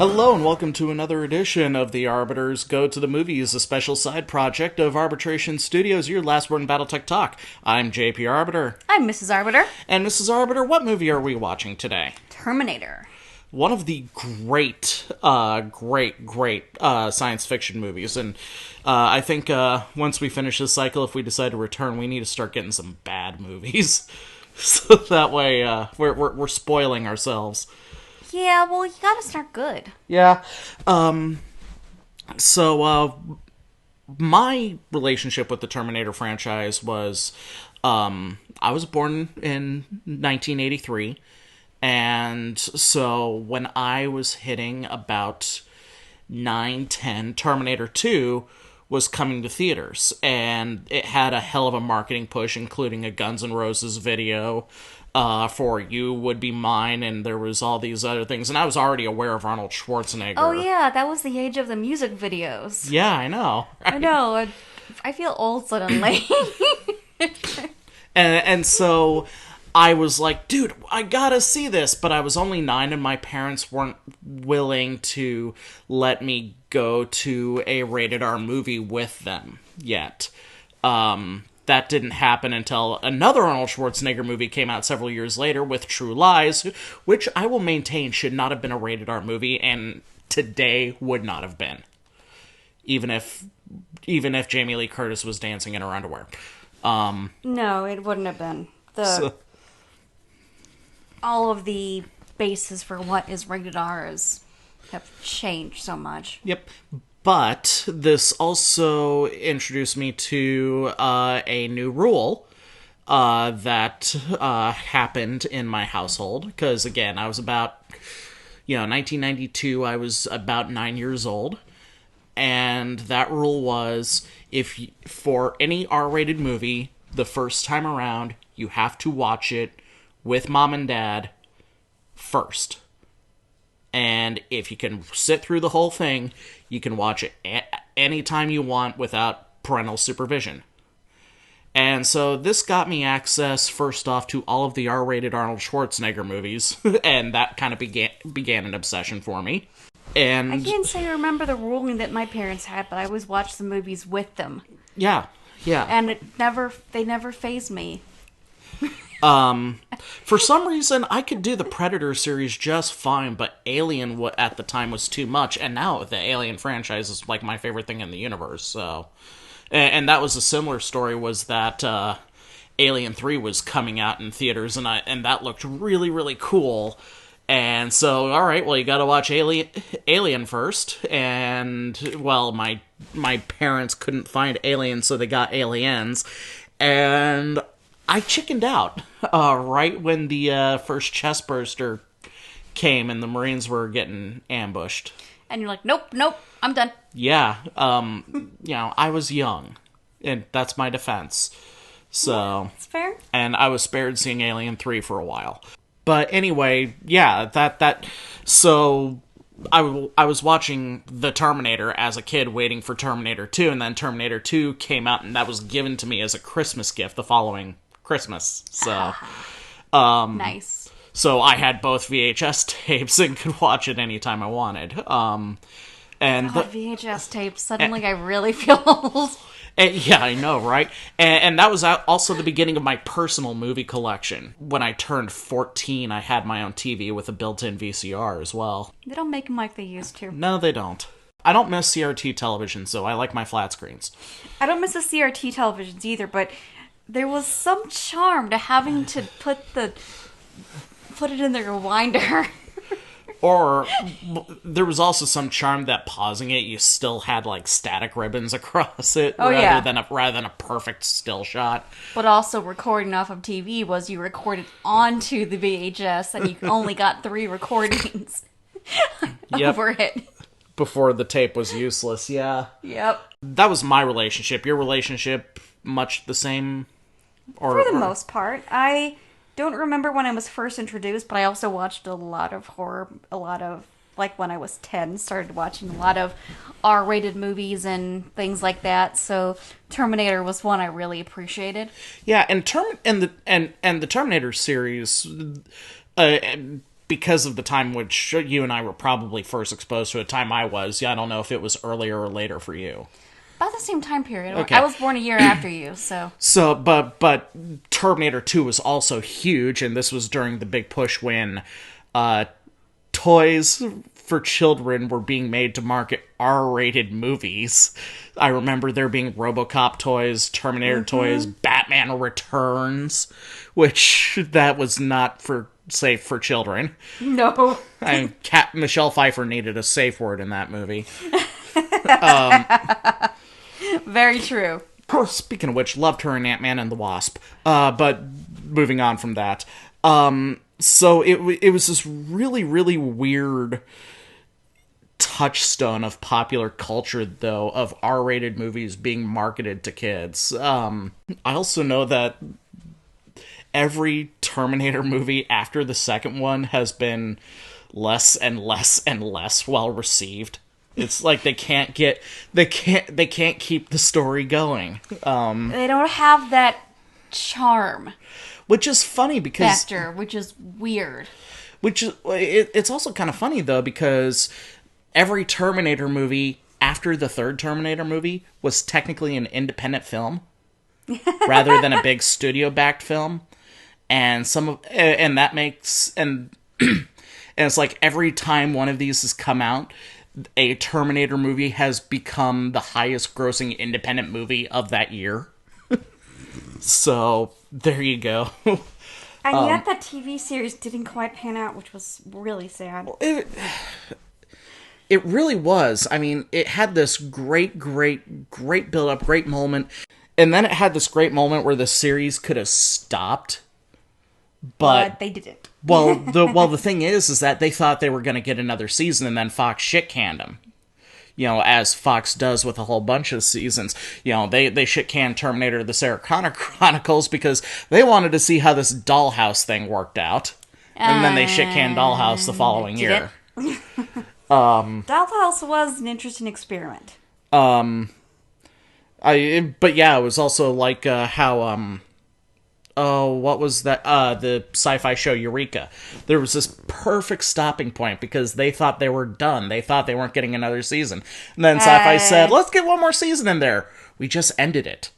Hello and welcome to another edition of the Arbiter's Go to the Movies, a special side project of Arbitration Studios, your last word in Battletech Talk. I'm JPArbiter. I'm Mrs. Arbiter. And Mrs. Arbiter, what movie are we watching today? Terminator. One of the great science fiction movies. And I think once we finish this cycle, if we decide to return, we need to start getting some bad movies. So that way we're spoiling ourselves. Yeah, well, you gotta start good. Yeah. My relationship with the Terminator franchise was, I was born in 1983, and so when I was hitting about 9, 10, Terminator 2 was coming to theaters, and it had a hell of a marketing push, including a Guns N' Roses video, for You Would Be Mine, and there was all these other things, and I was already aware of Arnold Schwarzenegger. Oh yeah, that was the age of the music videos. Yeah, I know. I know. I feel old suddenly. and so I was like, dude, I gotta see this, but I was only 9, and my parents weren't willing to let me go to a rated R movie with them yet. That didn't happen until another Arnold Schwarzenegger movie came out several years later with True Lies, which I will maintain should not have been a rated R movie, and today would not have been. Even if Jamie Lee Curtis was dancing in her underwear. No, it wouldn't have been. All of the bases for what is rated R have changed so much. Yep. But this also introduced me to a new rule that happened in my household. Because, again, I was about, 1992, I was about 9 years old. And that rule was, for any R-rated movie, the first time around, you have to watch it with mom and dad first. And if you can sit through the whole thing, you can watch it anytime you want without parental supervision. And so this got me access, first off, to all of the R-rated Arnold Schwarzenegger movies, and that kind of began an obsession for me. And I can't say I remember the ruling that my parents had, but I always watched the movies with them. Yeah. And they never fazed me. For some reason, I could do the Predator series just fine, but Alien at the time was too much, and now the Alien franchise is like my favorite thing in the universe. So, and that was a similar story. Was that Alien 3 was coming out in theaters, and that looked really, really cool. And so, all right, well, you got to watch Alien first, and well, my parents couldn't find Alien, so they got Aliens, and I chickened out right when the first chest burster came and the Marines were getting ambushed. And you're like, nope, I'm done. Yeah, I was young, and that's my defense. So it's fair. And I was spared seeing Alien 3 for a while. But anyway, yeah, so I was watching The Terminator as a kid, waiting for Terminator 2, and then Terminator 2 came out, and that was given to me as a Christmas gift the following Christmas. So nice. So I had both VHS tapes and could watch it anytime I wanted. VHS tapes. Suddenly I really feel old. Yeah, I know, right? And that was also the beginning of my personal movie collection. When I turned 14, I had my own TV with a built-in VCR as well. They don't make them like they used to. No, they don't. I don't miss CRT televisions, though. I like my flat screens. I don't miss the CRT televisions either, but there was some charm to having to put it in the rewinder. Or there was also some charm that pausing it, you still had like static ribbons across it rather than a perfect still shot. But also recording off of TV was you recorded onto the VHS and you only got 3 recordings over it. Before the tape was useless, yeah. Yep. That was my relationship. Your relationship, much the same? For the most part. I don't remember when I was first introduced, but I also watched a lot of horror, like when I was 10, started watching a lot of R-rated movies and things like that, so Terminator was one I really appreciated. Yeah, and the Terminator series, because of the time which you and I were probably first exposed to, the time I was. Yeah, I don't know if it was earlier or later for you. About the same time period. Okay. I was born a year after you, so. So, but Terminator 2 was also huge, and this was during the big push when toys for children were being made to market R-rated movies. I remember there being RoboCop toys, Terminator toys, Batman Returns, which that was not safe for children. No. Michelle Pfeiffer needed a safe word in that movie. Very true. Speaking of which, loved her in Ant-Man and the Wasp. But moving on from that. So it was this really, really weird touchstone of popular culture, though, of R-rated movies being marketed to kids. I also know that every Terminator movie after the second one has been less and less and less well received. It's like they can't keep the story going. They don't have that charm. Which is funny because Factor, which is weird. It's also kind of funny though, because every Terminator movie after the third Terminator movie was technically an independent film rather than a big studio-backed film. And and it's like every time one of these has come out, a Terminator movie has become the highest grossing independent movie of that year. So, there you go. And yet that TV series didn't quite pan out, which was really sad. It really was. I mean, it had this great build-up, great moment. And then it had this great moment where the series could have stopped. But they didn't. the thing is that they thought they were going to get another season, and then Fox shit-canned them. You know, as Fox does with a whole bunch of seasons. You know, they shit-canned Terminator: The Sarah Connor Chronicles because they wanted to see how this Dollhouse thing worked out. And then they shit-canned Dollhouse the following year. Dollhouse was an interesting experiment. But yeah, it was also like how what was that? The sci-fi show Eureka. There was this perfect stopping point because they thought they were done. They thought they weren't getting another season. And then sci-fi said, let's get one more season in there. We just ended it.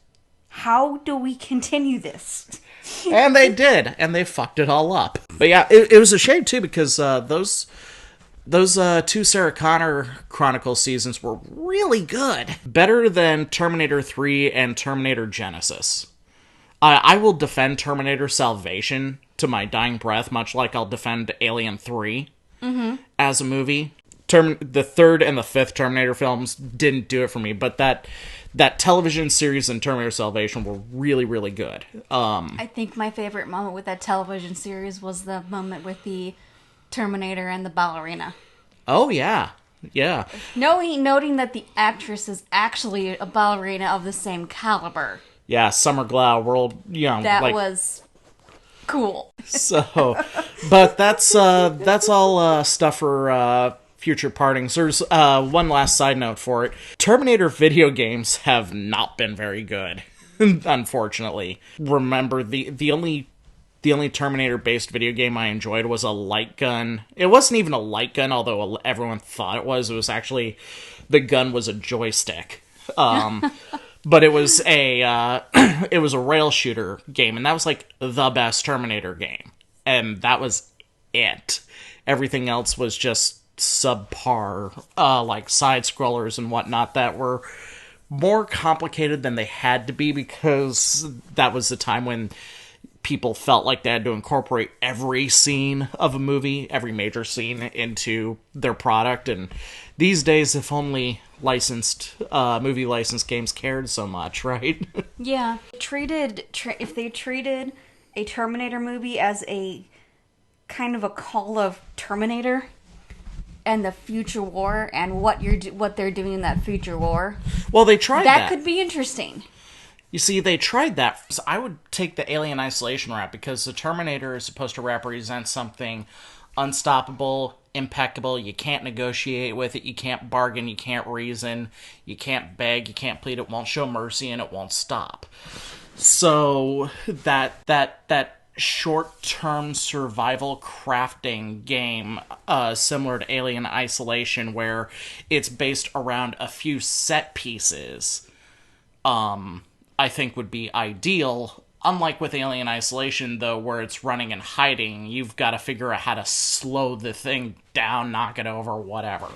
How do we continue this? And they did. And they fucked it all up. But yeah, it was a shame too because those two Sarah Connor Chronicles seasons were really good. Better than Terminator 3 and Terminator Genesis. I will defend Terminator Salvation to my dying breath, much like I'll defend Alien 3 as a movie. The third and the fifth Terminator films didn't do it for me, but that television series and Terminator Salvation were really, really good. I think my favorite moment with that television series was the moment with the Terminator and the ballerina. Oh, yeah. Yeah. Noting that the actress is actually a ballerina of the same caliber. Yeah, Summer Glau, world, you know, that was cool. So, but that's all stuff for future partings. There's one last side note for it. Terminator video games have not been very good, unfortunately. Remember, the only Terminator-based video game I enjoyed was a light gun. It wasn't even a light gun, although everyone thought it was. It was actually, the gun was a joystick. But it was a rail shooter game, and that was like the best Terminator game, and that was it. Everything else was just subpar, like side scrollers and whatnot that were more complicated than they had to be because that was the time when people felt like they had to incorporate every scene of a movie, every major scene, into their product. And these days, if only movie licensed games cared so much, right? Yeah. If they treated a Terminator movie as a kind of a call of Terminator and the future war and what they're doing in that future war. Well, they tried that. That could be interesting. You see, they tried that. So I would take the Alien Isolation route because the Terminator is supposed to represent something unstoppable, impeccable. You can't negotiate with it. You can't bargain. You can't reason. You can't beg. You can't plead. It won't show mercy, and it won't stop. So that short-term survival crafting game similar to Alien Isolation, where it's based around a few set pieces, I think would be ideal. Unlike with Alien Isolation, though, where it's running and hiding, you've got to figure out how to slow the thing down, knock it over, whatever.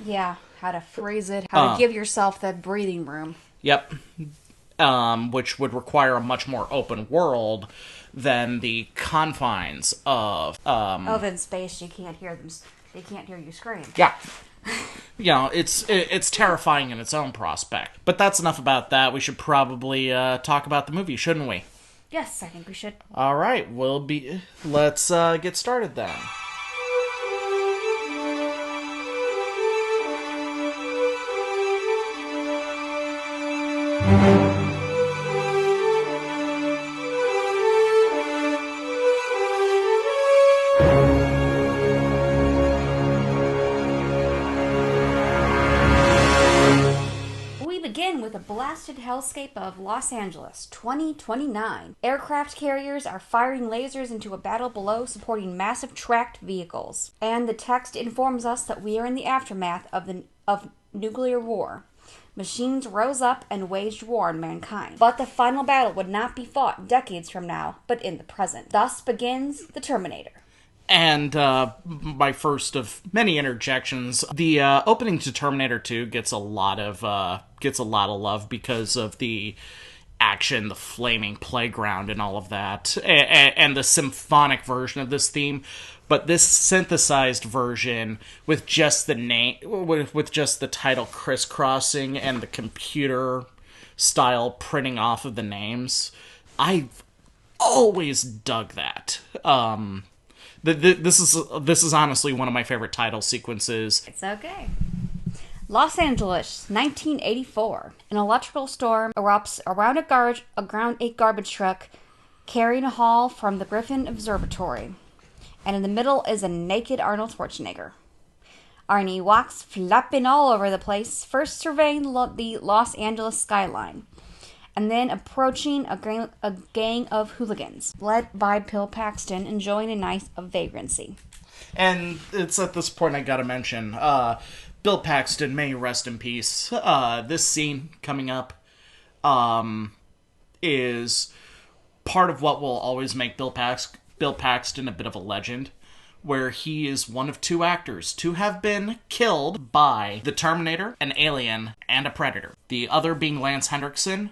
Yeah, how to freeze it, how to give yourself that breathing room. Yep. Which would require a much more open world than the confines of... in space, you can't hear them. They can't hear you scream. Yeah. You know, it's terrifying in its own prospect. But that's enough about that. We should probably talk about the movie, shouldn't we? Yes, I think we should. All right, let's get started then. With a blasted hellscape of Los Angeles, 2029. Aircraft carriers are firing lasers into a battle below, supporting massive tracked vehicles. And the text informs us that we are in the aftermath of nuclear war. Machines rose up and waged war on mankind. But the final battle would not be fought decades from now, but in the present. Thus begins the Terminator. And my first of many interjections, the opening to Terminator 2 gets a lot of love because of the action, the flaming playground, and all of that, and the symphonic version of this theme. But this synthesized version with just the name, with just the title crisscrossing and the computer style printing off of the names, I've always dug that. This is honestly one of my favorite title sequences. It's okay. Los Angeles, 1984. An electrical storm erupts around a garbage truck carrying a haul from the Griffin Observatory. And in the middle is a naked Arnold Schwarzenegger. Arnie walks flapping all over the place, first surveying the Los Angeles skyline, and then approaching a gang of hooligans, led by Bill Paxton, enjoying a night of vagrancy. And it's at this point I gotta mention, Bill Paxton, may rest in peace. This scene coming up is part of what will always make Bill Paxton a bit of a legend, where he is one of two actors to have been killed by the Terminator, an Alien, and a Predator. The other being Lance Henriksen,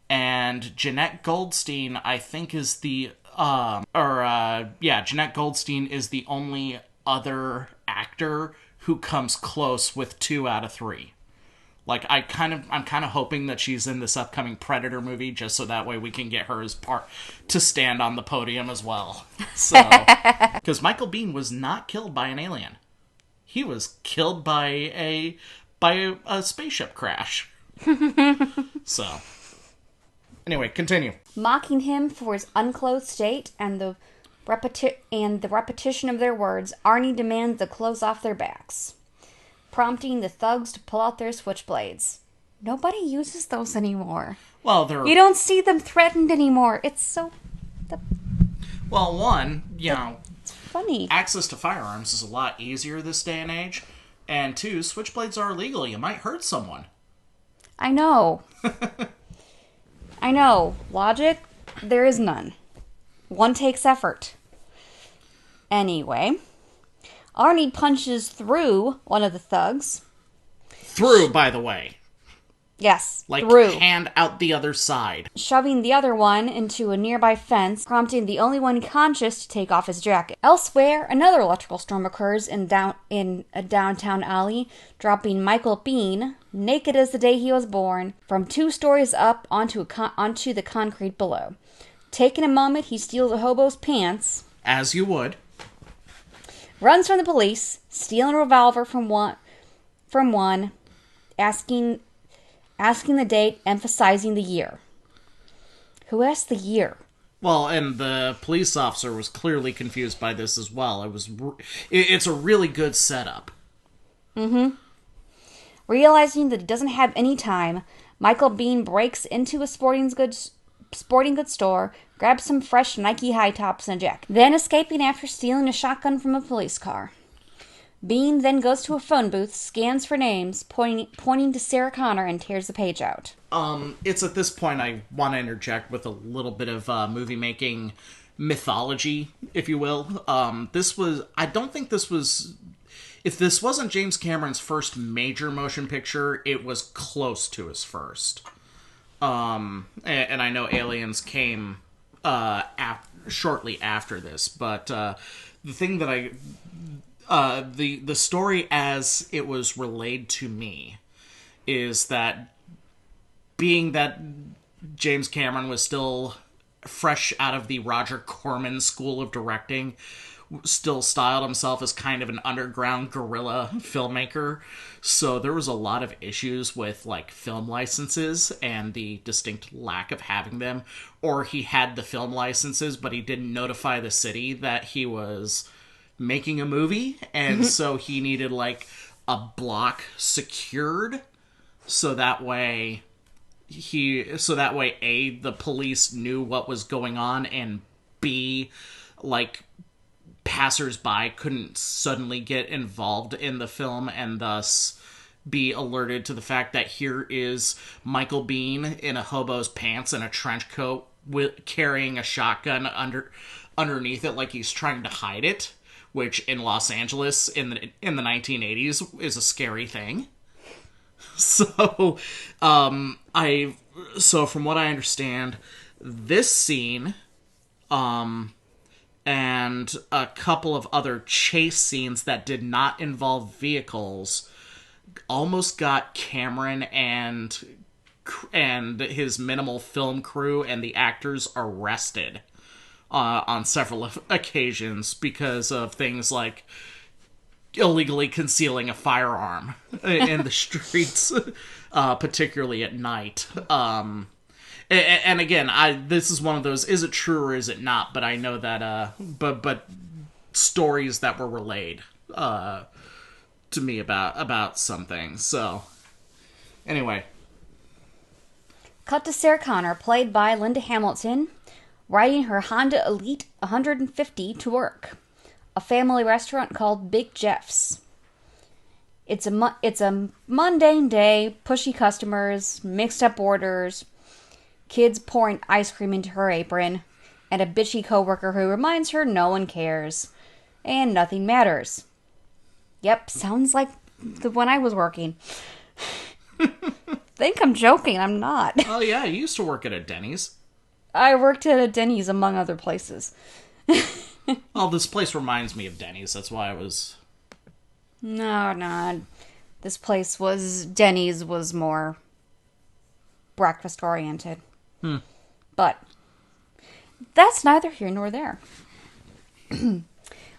and Jeanette Goldstein, I think, is Jeanette Goldstein is the only other actor who comes close with 2 out of 3. Like, I'm kind of hoping that she's in this upcoming Predator movie, just so that way we can get her as part to stand on the podium as well. So, because Michael Biehn was not killed by an alien, he was killed by a spaceship crash. So, anyway, continue. Mocking him for his unclothed state and the repetition of their words, Arnie demands the clothes off their backs, prompting the thugs to pull out their switchblades. Nobody uses those anymore. Well, you don't see them threatened anymore. It's so... Well, one, it's funny. Access to firearms is a lot easier this day and age. And 2, switchblades are illegal. You might hurt someone. I know. I know. Logic? There is none. One takes effort. Anyway, Arnie punches through one of the thugs. Through, by the way. Yes, like through. Hand out the other side. Shoving the other one into a nearby fence, prompting the only one conscious to take off his jacket. Elsewhere, another electrical storm occurs in a downtown alley, dropping Michael Biehn, naked as the day he was born, from 2 stories up onto the concrete below. Taking a moment, he steals a hobo's pants. As you would. Runs from the police, stealing a revolver from one, asking the date, emphasizing the year. Who asked the year? Well, and the police officer was clearly confused by this as well. It's a really good setup. Mm-hmm. Realizing that he doesn't have any time, Michael Biehn breaks into a sporting goods sporting goods store, grabs some fresh Nike high tops and a jacket, then escaping after stealing a shotgun from a police car. Bean then goes to a phone booth, scans for names, pointing to Sarah Connor, and tears the page out. It's at this point I want to interject with a little bit of movie-making mythology, if you will. I don't think this was... If this wasn't James Cameron's first major motion picture, it was close to his first. And I know Aliens came shortly after this, but the thing that the story as it was relayed to me is that being that James Cameron was still fresh out of the Roger Corman school of directing, still styled himself as kind of an underground guerrilla filmmaker. So there was a lot of issues with like film licenses and the distinct lack of having them. Or he had the film licenses, but he didn't notify the city that he was making a movie. And so he needed like a block secured. So that way A, the police knew what was going on, and B, like, passers-by couldn't suddenly get involved in the film and thus be alerted to the fact that here is Michael Biehn in a hobo's pants and a trench coat carrying a shotgun underneath it like he's trying to hide it, which in Los Angeles in the 1980s is a scary thing. So, from what I understand, this scene, and a couple of other chase scenes that did not involve vehicles almost got Cameron and his minimal film crew and the actors arrested on several occasions because of things like illegally concealing a firearm in the streets, particularly at night. And again, this is one of those, is it true or is it not? But I know that, but stories that were relayed to me about some things. So, anyway. Cut to Sarah Connor, played by Linda Hamilton, riding her Honda Elite 150 to work. A family restaurant called Big Jeff's. It's a mundane day, pushy customers, mixed up orders, kids pouring ice cream into her apron, and a bitchy coworker who reminds her no one cares, and nothing matters. Yep, sounds like the one I was working. Think I'm joking, I'm not. Oh yeah, you used to work at a Denny's. I worked at a Denny's among other places. Well, this place reminds me of Denny's, that's why I was... No. This place Denny's was more breakfast oriented. But that's neither here nor there.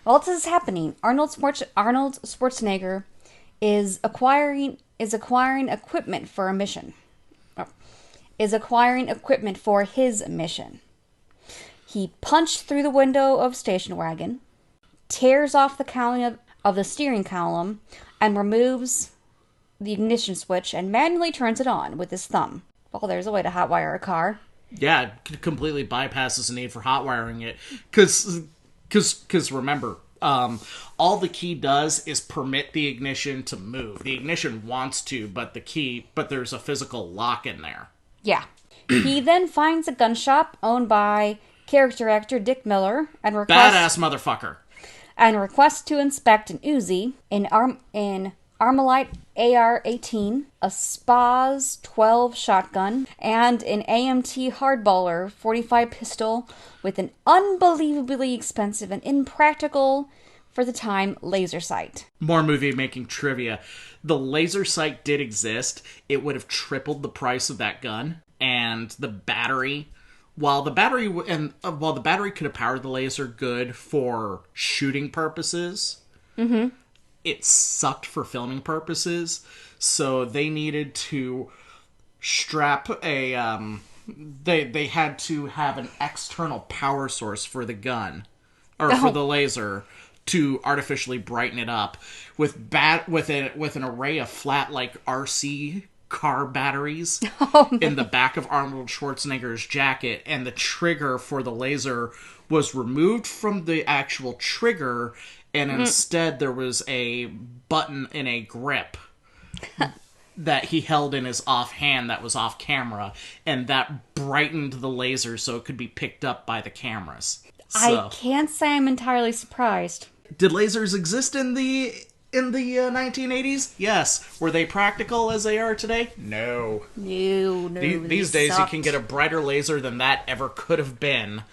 While this is happening, Arnold Schwarzenegger is acquiring equipment for a mission. Is acquiring equipment for his mission. He punched through the window of station wagon, tears off the cowling of the steering column, and removes the ignition switch and manually turns it on with his thumb. Well, there's a way to hotwire a car. Yeah, it completely bypasses the need for hot wiring it. Because remember, all the key does is permit the ignition to move. The ignition wants to, but there's a physical lock in there. Yeah. He then finds a gun shop owned by character actor Dick Miller and badass motherfucker. And requests to inspect an Uzi, an Armalite AR-18, a Spaz 12 shotgun, and an AMT Hardballer 45 pistol with an unbelievably expensive and impractical, for the time, laser sight. More movie-making trivia. The laser sight did exist. It would have tripled the price of that gun, and the battery... While the battery could have powered the laser good for shooting purposes, it sucked for filming purposes. So they needed to strap a they had to have an external power source for the gun or for the laser to artificially brighten it up with an array of flat like RC car batteries in the back of Arnold Schwarzenegger's jacket, and the trigger for the laser was removed from the actual trigger, and instead there was a button in a grip that he held in his offhand that was off camera, and that brightened the laser so it could be picked up by the cameras. I can't say I'm entirely surprised. Did lasers exist in the 1980s? Yes. Were they practical as they are today? No. No. These days you can get a brighter laser than that ever could have been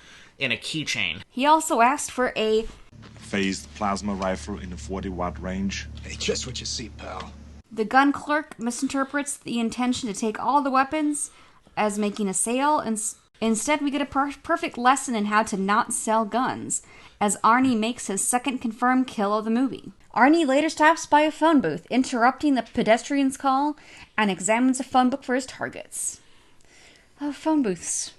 in a keychain. He also asked for a phased plasma rifle in the 40-watt range. Hey, just what you see, pal. The gun clerk misinterprets the intention to take all the weapons as making a sale, and instead we get a perfect lesson in how to not sell guns, as Arnie makes his second confirmed kill of the movie. Arnie later stops by a phone booth, interrupting the pedestrian's call, and examines a phone book for his targets. Oh, phone booths.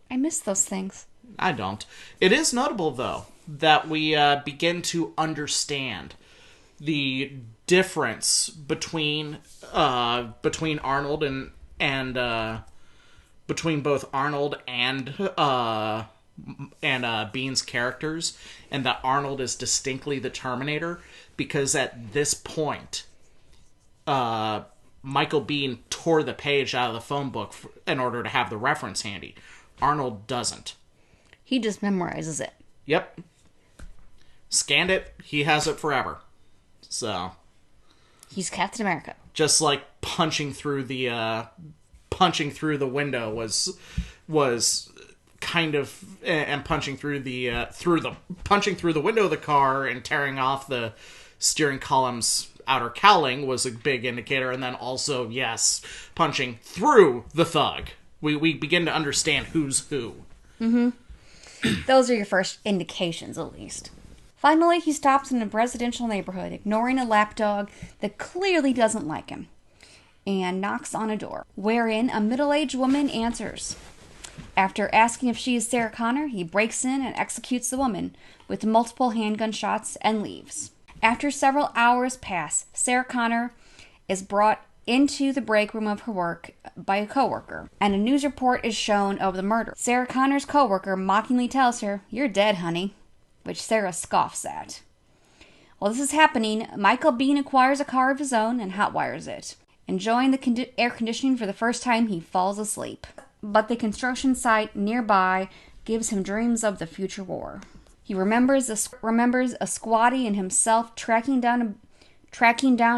I miss those things. I don't. It is notable, though, that we begin to understand the difference between Arnold and between both Arnold and Bean's characters, and that Arnold is distinctly the Terminator, because at this point, Michael Biehn tore the page out of the phone book in order to have the reference handy. Arnold doesn't. He just memorizes it. Yep. Scanned it, he has it forever. So he's Captain America. Just like punching through the window was kind of, and punching through the window of the car and tearing off the steering column's outer cowling was a big indicator, and then also, yes, punching through the thug. We begin to understand who's who. Mm-hmm. Those are your first indications, at least. Finally, he stops in a residential neighborhood, ignoring a lapdog that clearly doesn't like him, and knocks on a door, wherein a middle-aged woman answers. After asking if she is Sarah Connor, he breaks in and executes the woman with multiple handgun shots and leaves. After several hours pass, Sarah Connor is brought into the break room of her work by a coworker, and a news report is shown of the murder. Sarah Connor's coworker mockingly tells her, "You're dead, honey," which Sarah scoffs at. While this is happening, Michael Biehn acquires a car of his own and hotwires it. Enjoying the air conditioning for the first time, he falls asleep. But the construction site nearby gives him dreams of the future war. He remembers a squatty and himself tracking down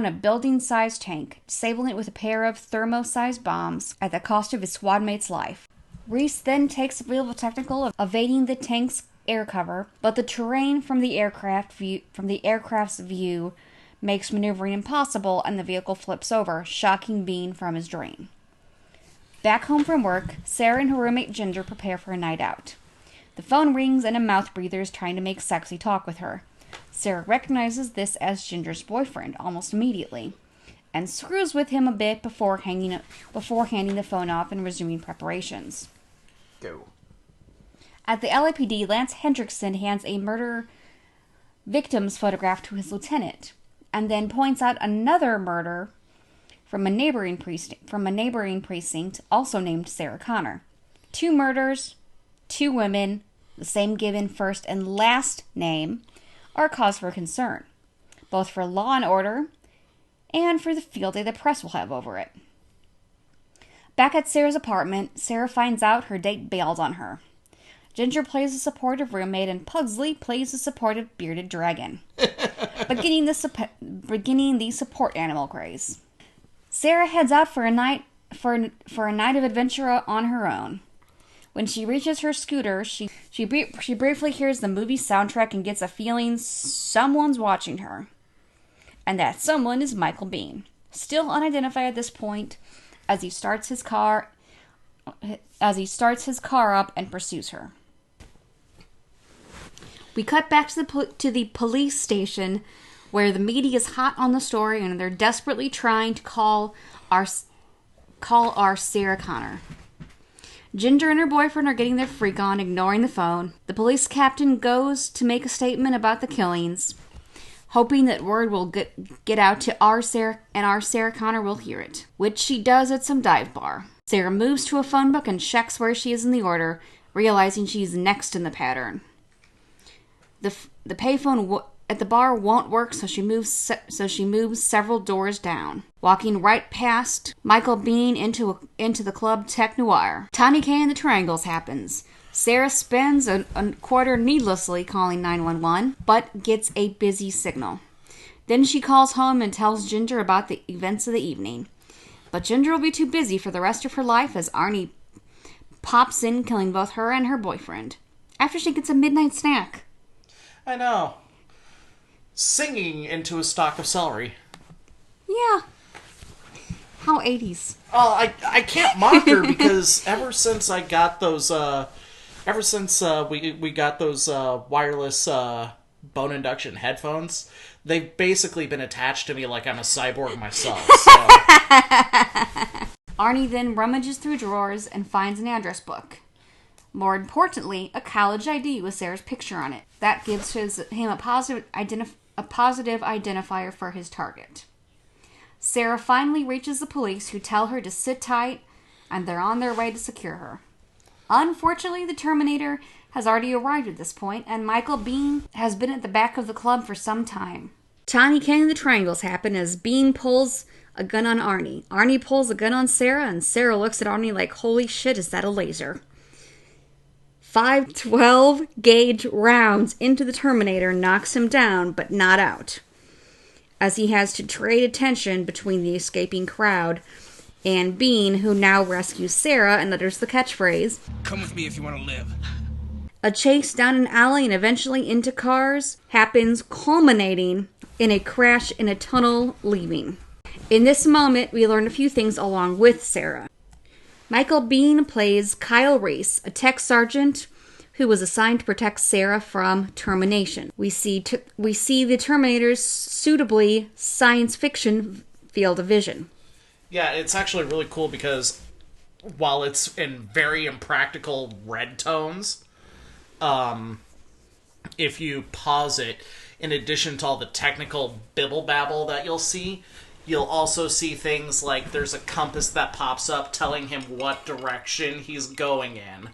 a building-sized tank, disabling it with a pair of thermo-sized bombs at the cost of his squad mate's life. Reese then takes a real technical of evading the tank's air cover, but the terrain from the aircraft's view makes maneuvering impossible, and the vehicle flips over, shocking Biehn from his dream. Back home from work, Sarah and her roommate Ginger prepare for a night out. The phone rings and a mouth breather is trying to make sexy talk with her. Sarah recognizes this as Ginger's boyfriend almost immediately, and screws with him a bit before handing the phone off and resuming preparations. Go. At the LAPD, Lance Hendrickson hands a murder victim's photograph to his lieutenant, and then points out another murder from a neighboring precinct, also named Sarah Connor. 2 murders, 2 women, the same given first and last name, are a cause for concern, both for law and order and for the field day the press will have over it. Back at Sarah's apartment, Sarah finds out her date bailed on her. Ginger plays a supportive roommate, and Pugsley plays a supportive bearded dragon, beginning the support animal craze. Sarah heads out for a night of adventure on her own. When she reaches her scooter, she briefly hears the movie soundtrack and gets a feeling someone's watching her, and that someone is Michael Biehn, still unidentified at this point, as he starts his car up and pursues her. We cut back to the police station, where the media is hot on the story and they're desperately trying to call our Sarah Connor. Ginger and her boyfriend are getting their freak on, ignoring the phone. The police captain goes to make a statement about the killings. hoping that word will get out to our Sarah, and our Sarah Connor will hear it, which she does at some dive bar. Sarah moves to a phone book and checks where she is in the order, realizing she's next in the pattern. The payphone at the bar won't work, so she moves several doors down, walking right past Michael Biehn into the club Tech Noir. Tiny K and the Triangles happens. Sarah spends a quarter needlessly calling 911, but gets a busy signal. Then she calls home and tells Ginger about the events of the evening. But Ginger will be too busy for the rest of her life as Arnie pops in, killing both her and her boyfriend, after she gets a midnight snack. I know. Singing into a stalk of celery. Yeah. How 80s. Oh, I can't mock her because ever since I got those, we got those wireless bone induction headphones, they've basically been attached to me like I'm a cyborg myself. So. Arnie then rummages through drawers and finds an address book. More importantly, a college ID with Sarah's picture on it. That gives him a positive identifier for his target. Sarah finally reaches the police, who tell her to sit tight, and they're on their way to secure her. Unfortunately, the Terminator has already arrived at this point, and Michael Biehn has been at the back of the club for some time. Tiny Ken and the Triangles happen as Biehn pulls a gun on Arnie. Arnie pulls a gun on Sarah, and Sarah looks at Arnie like, holy shit, is that a laser? 5 12-gauge rounds into the Terminator knocks him down, but not out, as he has to trade attention between the escaping crowd and Biehn, who now rescues Sarah and utters the catchphrase, "Come with me if you want to live." A chase down an alley and eventually into cars happens, culminating in a crash in a tunnel, leaving. In this moment, we learn a few things along with Sarah. Michael Biehn plays Kyle Reese, a tech sergeant who was assigned to protect Sarah from termination. We see the Terminator's suitably science fiction field of vision. Yeah, it's actually really cool because while it's in very impractical red tones, if you pause it, in addition to all the technical bibble-babble that you'll see, you'll also see things like there's a compass that pops up telling him what direction he's going in.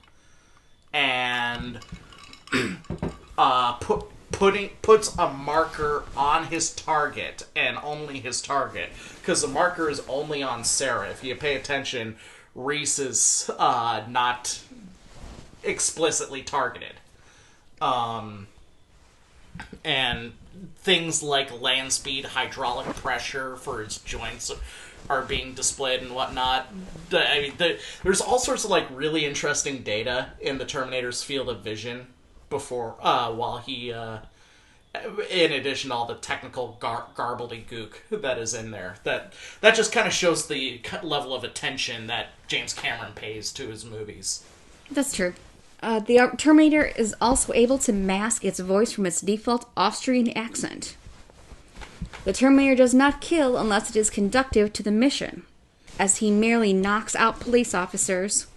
And puts a marker on his target, and only his target. Because the marker is only on Sarah. If you pay attention, Reese is not explicitly targeted. And things like land speed, hydraulic pressure for his joints are being displayed and whatnot. I mean, there's all sorts of like really interesting data in the Terminator's field of vision before, while he, in addition to all the technical garbledy-gook that is in there. That just kind of shows the level of attention that James Cameron pays to his movies. That's true. The Terminator is also able to mask its voice from its default Austrian accent. The Terminator does not kill unless it is conducive to the mission, as he merely knocks out police officers,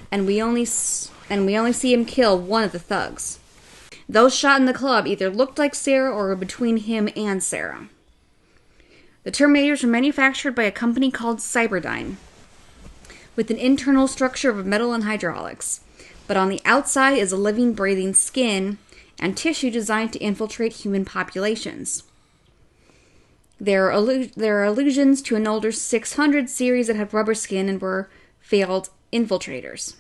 and we only see him kill one of the thugs. Those shot in the club either looked like Sarah or were between him and Sarah. The Terminators were manufactured by a company called Cyberdyne, with an internal structure of metal and hydraulics, but on the outside is a living, breathing skin and tissue designed to infiltrate human populations. There are allusions to an older 600 series that had rubber skin and were failed infiltrators.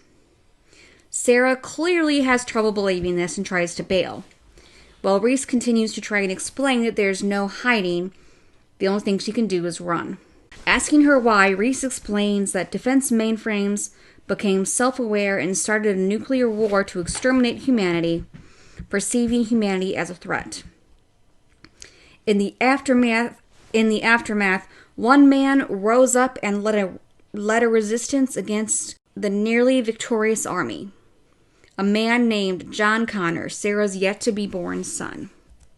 Sarah clearly has trouble believing this and tries to bail, while Reese continues to try and explain that there's no hiding, the only thing she can do is run. Asking her why, Reese explains that defense mainframes became self-aware and started a nuclear war to exterminate humanity, perceiving humanity as a threat. In the aftermath, one man rose up and led a resistance against the nearly victorious army. A man named John Connor, Sarah's yet-to-be-born son.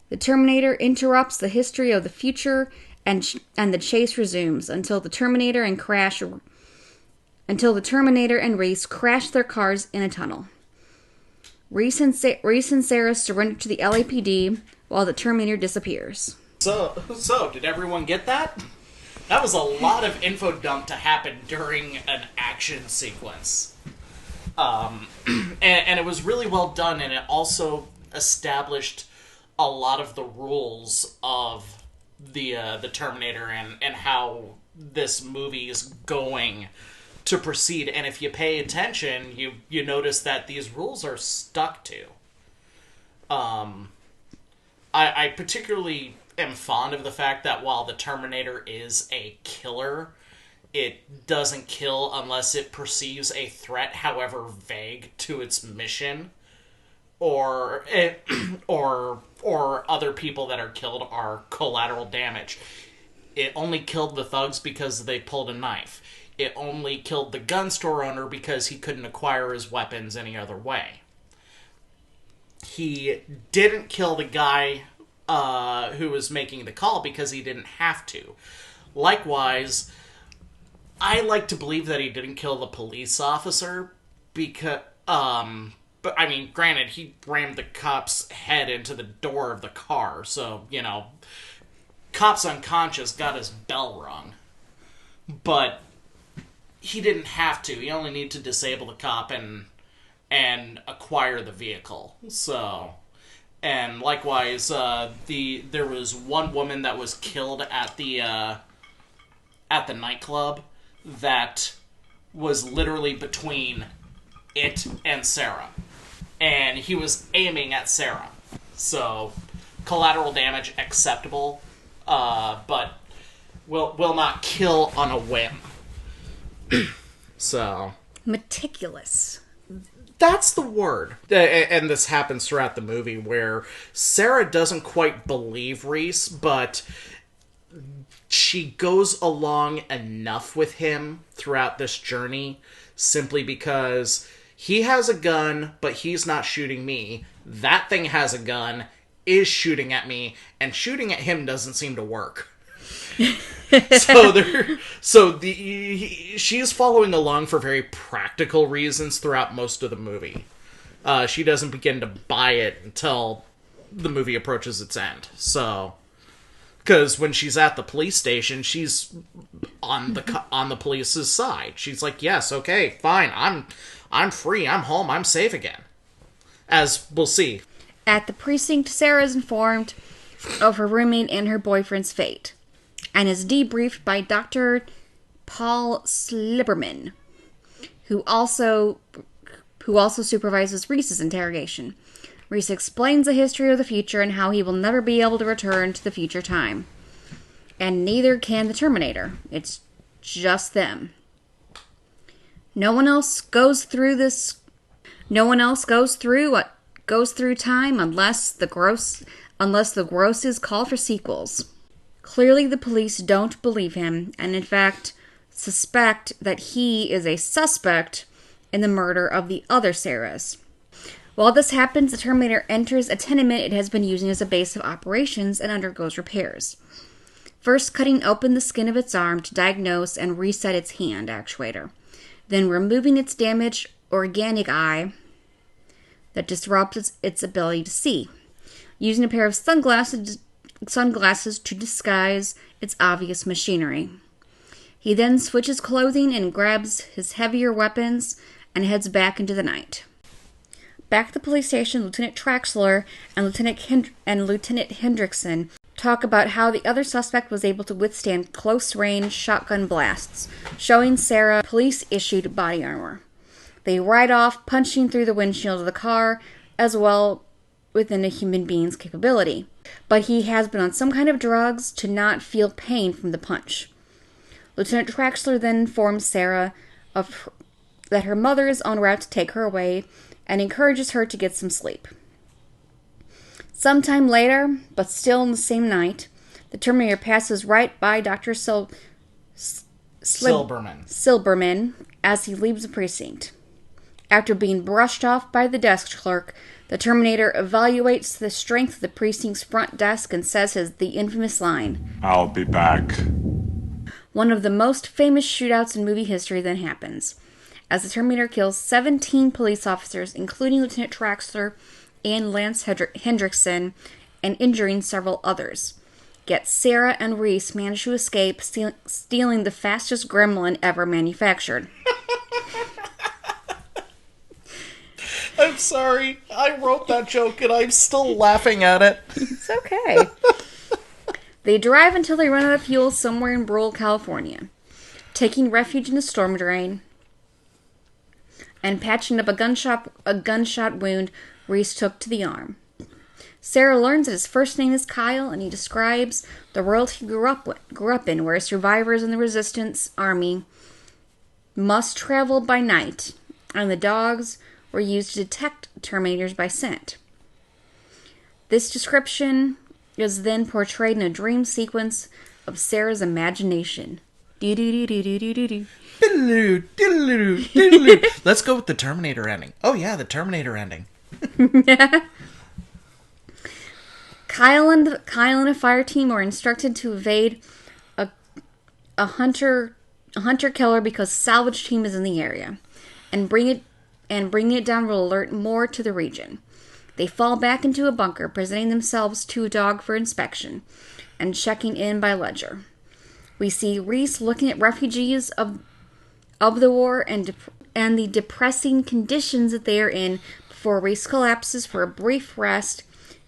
The Terminator interrupts the history of the future, and the chase resumes until the Terminator and Reese crash their cars in a tunnel. Reese and Sarah surrender to the LAPD while the Terminator disappears. So did everyone get that? That was a lot of info dump to happen during an action sequence. And it was really well done, and it also established a lot of the rules of the Terminator and how this movie is going to proceed. And if you pay attention, you notice that these rules are stuck to. I particularly am fond of the fact that while the Terminator is a killer, it doesn't kill unless it perceives a threat, however vague, to its mission, or other people that are killed are collateral damage. It only killed the thugs because they pulled a knife. It only killed the gun store owner because he couldn't acquire his weapons any other way. He didn't kill the guy who was making the call because he didn't have to. Likewise, I like to believe that he didn't kill the police officer because, but I mean, granted, he rammed the cop's head into the door of the car, so, cop's unconscious, got his bell rung. But he didn't have to. He only needed to disable the cop and acquire the vehicle. So, and likewise, there was one woman that was killed at the nightclub that was literally between it and Sarah. And he was aiming at Sarah. So, collateral damage acceptable, but will not kill on a whim. So, meticulous. That's the word. And this happens throughout the movie where Sarah doesn't quite believe Reese, but she goes along enough with him throughout this journey simply because he has a gun, but he's not shooting me. That thing has a gun, is shooting at me, and shooting at him doesn't seem to work. She's following along for very practical reasons throughout most of the movie. She doesn't begin to buy it until the movie approaches its end. So, because when she's at the police station, she's on the police's side. She's like, "Yes, okay, fine. I'm free. I'm home. I'm safe again." As we'll see. At the precinct, Sarah is informed of her roommate and her boyfriend's fate, and is debriefed by Dr. Paul Slibberman, who also supervises Reese's interrogation. Reese explains the history of the future and how he will never be able to return to the future time. And neither can the Terminator. It's just them. No one else goes through time unless the grosses call for sequels. Clearly the police don't believe him, and in fact suspect that he is a suspect in the murder of the other Sarahs. While this happens, the Terminator enters a tenement it has been using as a base of operations and undergoes repairs. First cutting open the skin of its arm to diagnose and reset its hand actuator. Then removing its damaged organic eye that disrupts its ability to see. Using a pair of sunglasses to disguise its obvious machinery. He then switches clothing and grabs his heavier weapons and heads back into the night. Back at the police station, Lieutenant Traxler and Lieutenant Hendrickson talk about how the other suspect was able to withstand close-range shotgun blasts, showing Sarah police-issued body armor. They ride off, punching through the windshield of the car, as well within a human being's capability. But he has been on some kind of drugs to not feel pain from the punch. Lieutenant Traxler then informs Sarah that her mother is en route to take her away and encourages her to get some sleep. Sometime later, but still in the same night, the Terminator passes right by Dr. Silberman as he leaves the precinct. After being brushed off by the desk clerk, the Terminator evaluates the strength of the precinct's front desk and says the infamous line, "I'll be back." One of the most famous shootouts in movie history then happens, as the Terminator kills 17 police officers, including Lieutenant Traxler and Lance Hendrickson, and injuring several others, Yet Sarah and Reese manage to escape, stealing the fastest gremlin ever manufactured. I'm sorry. I wrote that joke and I'm still laughing at it. It's okay. They drive until they run out of fuel somewhere in rural California, taking refuge in a storm drain and patching up a gunshot wound Reese took to the arm. Sarah learns that his first name is Kyle, and he describes the world he grew up in, where survivors in the Resistance Army must travel by night, and the dogs were used to detect Terminators by scent. This description is then portrayed in a dream sequence of Sarah's imagination. Do-do-do-do-do-do-do. Let's go with the Terminator ending. Oh yeah, the Terminator ending. Kyle and a fire team were instructed to evade a hunter killer because salvage team is in the area, and bringing it down will alert more to the region. They fall back into a bunker, presenting themselves to a dog for inspection, and checking in by ledger. We see Reese looking at refugees of the war and the depressing conditions that they are in before Reese collapses for a brief rest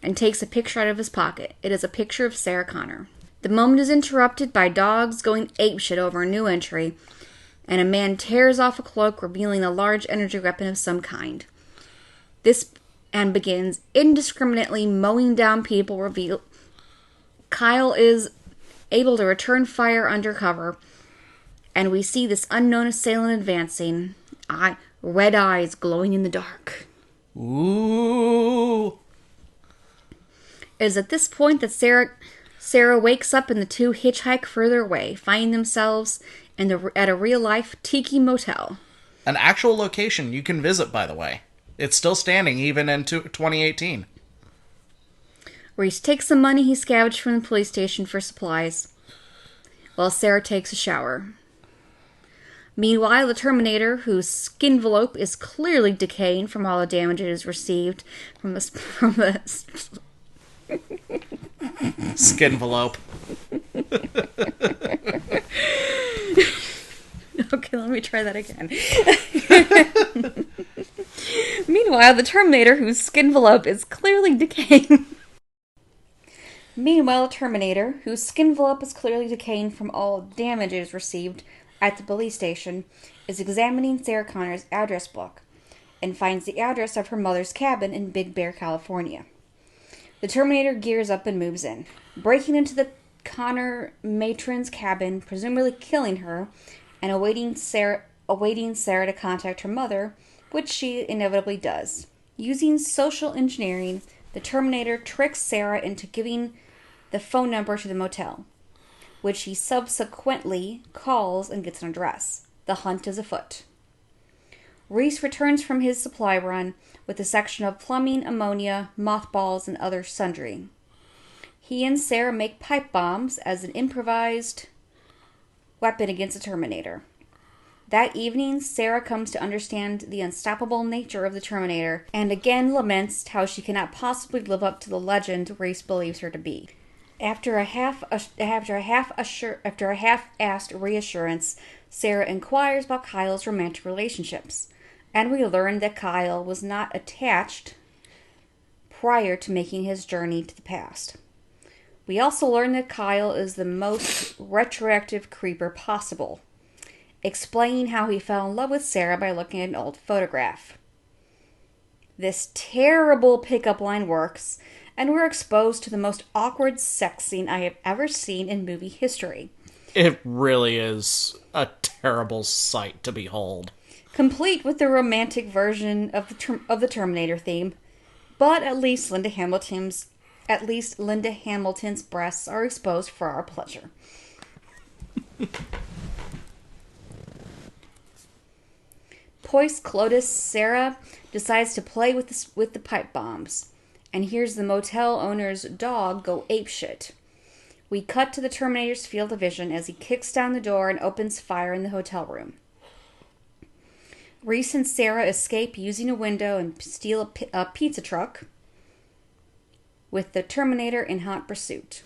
and takes a picture out of his pocket. It is a picture of Sarah Connor. The moment is interrupted by dogs going apeshit over a new entry, and a man tears off a cloak, revealing a large energy weapon of some kind. And begins indiscriminately mowing down people. Kyle is able to return fire under cover, and we see this unknown assailant advancing, red eyes glowing in the dark. Ooh. It is at this point that Sarah wakes up and the two hitchhike further away, finding themselves at a real-life tiki motel. An actual location you can visit, by the way. It's still standing even in 2018. Reese takes some money he scavenged from the police station for supplies, while Sarah takes a shower. Meanwhile, the Terminator, whose skin envelope is clearly decaying from all the damage it has received from the Skin envelope. Okay, let me try that again. Meanwhile, the Terminator, whose skin envelope is clearly decaying. Meanwhile, the Terminator, whose skin envelope is clearly decaying from all damage it has received at the police station, is examining Sarah Connor's address book and finds the address of her mother's cabin in Big Bear, California. The Terminator gears up and moves in, breaking into the Connor matron's cabin, presumably killing her, and awaiting Sarah to contact her mother, which she inevitably does. Using social engineering, the Terminator tricks Sarah into giving the phone number to the motel, which he subsequently calls and gets an address. The hunt is afoot. Reese returns from his supply run with a section of plumbing, ammonia, mothballs, and other sundry. He and Sarah make pipe bombs as an improvised weapon against the Terminator. That evening, Sarah comes to understand the unstoppable nature of the Terminator and again laments how she cannot possibly live up to the legend Reese believes her to be. After a half-assed reassurance, Sarah inquires about Kyle's romantic relationships, and we learn that Kyle was not attached prior to making his journey to the past. We also learn that Kyle is the most retroactive creeper possible, explaining how he fell in love with Sarah by looking at an old photograph. This terrible pickup line works, and we're exposed to the most awkward sex scene I have ever seen in movie history. It really is a terrible sight to behold. Complete with the romantic version of the Terminator theme, but at least Linda Hamilton's breasts are exposed for our pleasure. Post-Clotus, Sarah decides to play with the pipe bombs, and hears the motel owner's dog go apeshit. We cut to the Terminator's field of vision as he kicks down the door and opens fire in the hotel room. Reese and Sarah escape using a window and steal a pizza truck, with the Terminator in hot pursuit.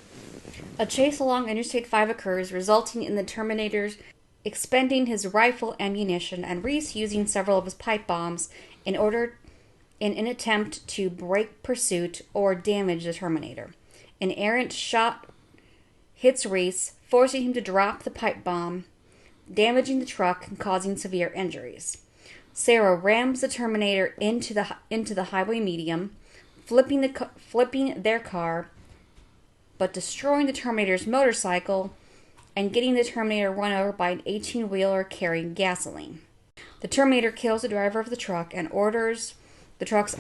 A chase along Interstate 5 occurs, resulting in the Terminator's expending his rifle ammunition and Reese using several of his pipe bombs in an attempt to break pursuit or damage the Terminator. An errant shot hits Reese, forcing him to drop the pipe bomb, damaging the truck and causing severe injuries. Sarah rams the Terminator into the highway median, flipping their car, but destroying the Terminator's motorcycle and getting the Terminator run over by an 18-wheeler carrying gasoline. The Terminator kills the driver of the truck and orders the truck's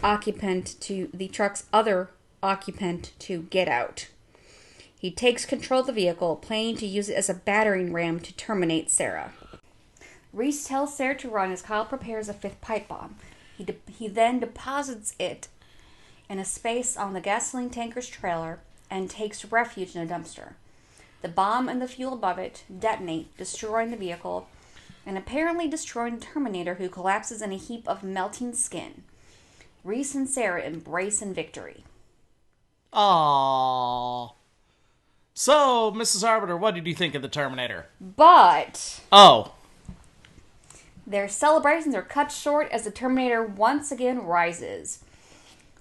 other occupant to get out. He takes control of the vehicle, planning to use it as a battering ram to terminate Sarah. Reese tells Sarah to run as Kyle prepares a fifth pipe bomb. He then deposits it in a space on the gasoline tanker's trailer and takes refuge in a dumpster. The bomb and the fuel above it detonate, destroying the vehicle and apparently destroying the Terminator, who collapses in a heap of melting skin. Reese and Sarah embrace in victory. Aww. So, Mrs. Arbiter, what did you think of the Terminator? But Oh. their celebrations are cut short as the Terminator once again rises.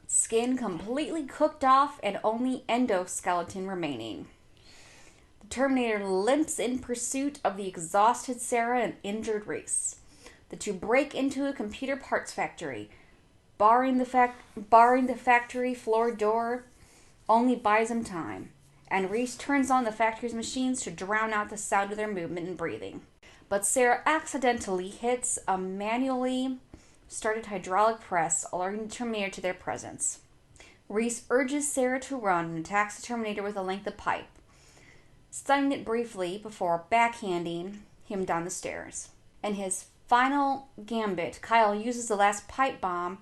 Skin completely cooked off and only endoskeleton remaining. The Terminator limps in pursuit of the exhausted Sarah and injured Reese. The two break into a computer parts factory. Barring the factory floor door only buys them time, and Reese turns on the factory's machines to drown out the sound of their movement and breathing. But Sarah accidentally hits a manually started hydraulic press, alerting the Terminator to their presence. Reese urges Sarah to run and attacks the Terminator with a length of pipe, stunning it briefly before backhanding him down the stairs. In his final gambit, Kyle uses the last pipe bomb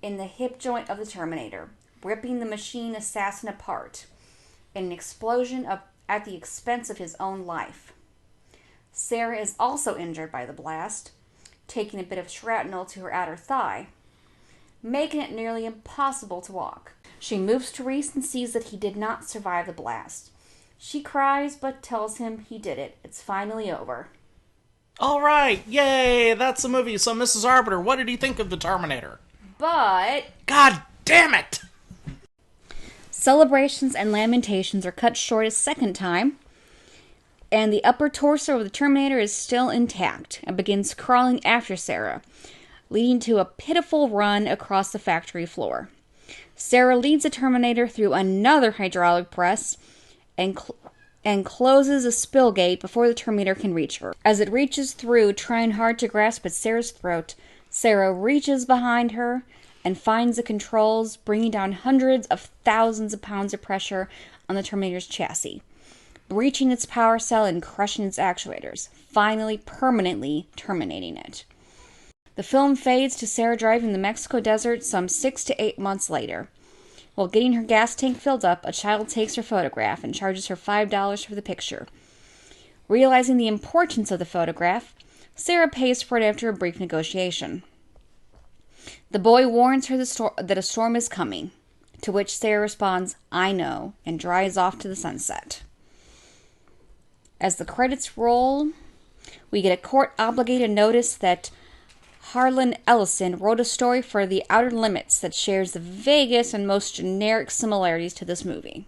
in the hip joint of the Terminator, ripping the machine assassin apart in an explosion at the expense of his own life. Sarah is also injured by the blast, taking a bit of shrapnel to her outer thigh, making it nearly impossible to walk. She moves to Reese and sees that he did not survive the blast. She cries but tells him he did it. It's finally over. Alright, yay, that's the movie. So, Mrs. Arbiter, what did you think of the Terminator? But God damn it! celebrations and lamentations are cut short a second time, and the upper torso of the Terminator is still intact and begins crawling after Sarah, leading to a pitiful run across the factory floor. Sarah leads the Terminator through another hydraulic press and closes a spill gate before the Terminator can reach her. As it reaches through, trying hard to grasp at Sarah's throat, Sarah reaches behind her and finds the controls, bringing down hundreds of thousands of pounds of pressure on the Terminator's chassis, breaching its power cell and crushing its actuators, finally permanently terminating it. The film fades to Sarah driving the Mexico desert some 6 to 8 months later. While getting her gas tank filled up, a child takes her photograph and charges her $5 for the picture. Realizing the importance of the photograph, Sarah pays for it after a brief negotiation. The boy warns her that a storm is coming, to which Sarah responds, "I know," and drives off to the sunset. As the credits roll, we get a court-obligated notice that Harlan Ellison wrote a story for The Outer Limits that shares the vaguest and most generic similarities to this movie.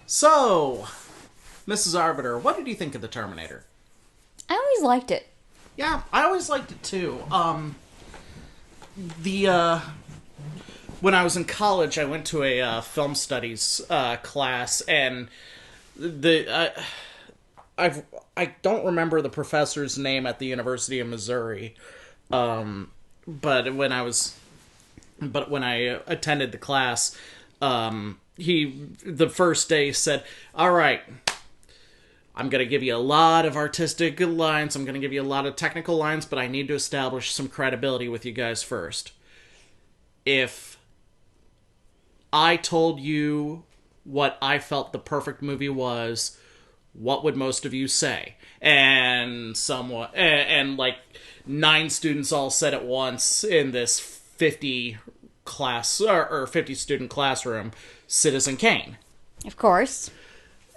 So, Mrs. Arbiter, what did you think of the Terminator? I always liked it. Yeah, I always liked it too. When I was in college, I went to a film studies class, and I don't remember the professor's name at the University of Missouri, but when I attended the class, he the first day said, "All right, I'm going to give you a lot of artistic lines, I'm going to give you a lot of technical lines, but I need to establish some credibility with you guys first. If I told you what I felt the perfect movie was, what would most of you say?" And like 9 students all said at once in this 50 class or 50 student classroom, Citizen Kane. Of course.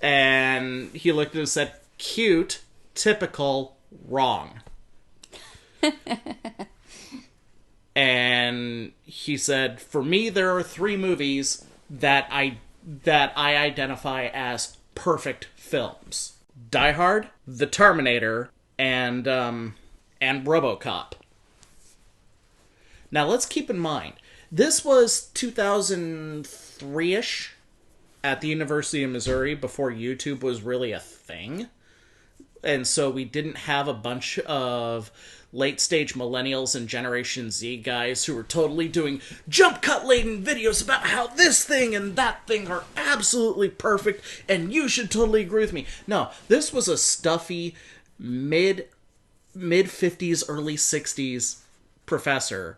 And he looked at it and said, cute, typical, wrong. And he said, for me, there are 3 movies that I identify as perfect films. Die Hard, The Terminator, and RoboCop. Now, let's keep in mind, this was 2003-ish at the University of Missouri before YouTube was really a thing. And so we didn't have a bunch of late-stage millennials and Generation Z guys who were totally doing jump-cut-laden videos about how this thing and that thing are absolutely perfect, and you should totally agree with me. No, this was a stuffy, mid-50s, early 60s professor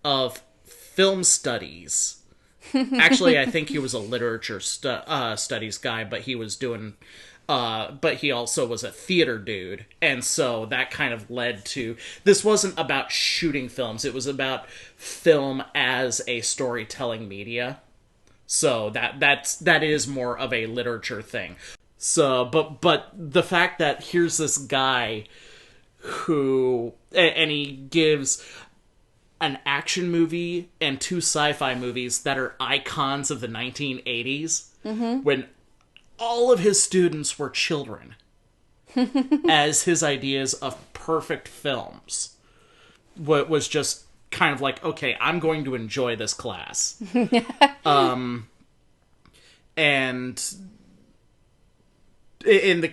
of film studies. Actually, I think he was a literature studies guy, but he was doing... but he also was a theater dude, and so that kind of led to... This wasn't about shooting films, it was about film as a storytelling media. So that is more of a literature thing. So, but the fact that here's this guy who... And he gives an action movie and 2 sci-fi movies that are icons of the 1980s, when all of his students were children, as his ideas of perfect films. What was just kind of like, okay, I'm going to enjoy this class. And in the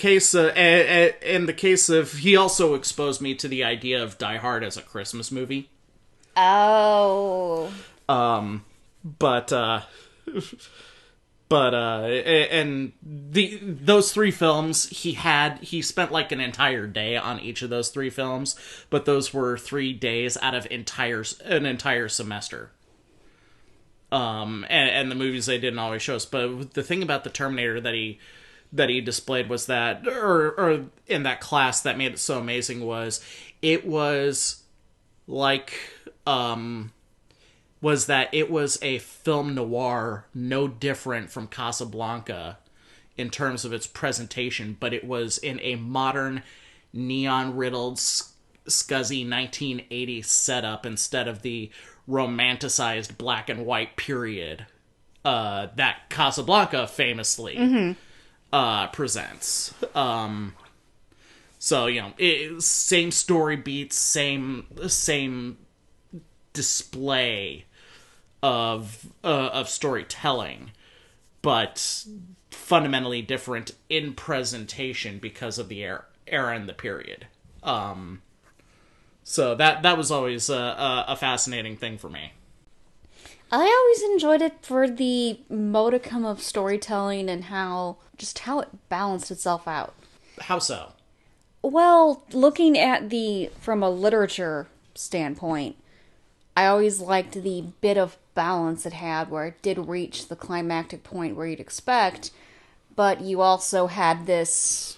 case of, he also exposed me to the idea of Die Hard as a Christmas movie. Oh. And those 3 films, he spent like an entire day on each of those 3 films, but those were 3 days out of an entire semester. And the movies they didn't always show us. But the thing about the Terminator that he displayed was that, or in that class that made it so amazing was like, was that it was a film noir no different from Casablanca in terms of its presentation, but it was in a modern, neon-riddled, scuzzy 1980s setup instead of the romanticized black and white period that Casablanca famously presents. So, same story beats, same display of storytelling, but fundamentally different in presentation because of the era and the period. So that was always a fascinating thing for me. I always enjoyed it for the modicum of storytelling and how it balanced itself out. How so? Well, looking at from a literature standpoint, I always liked the bit of balance it had where it did reach the climactic point where you'd expect, but you also had these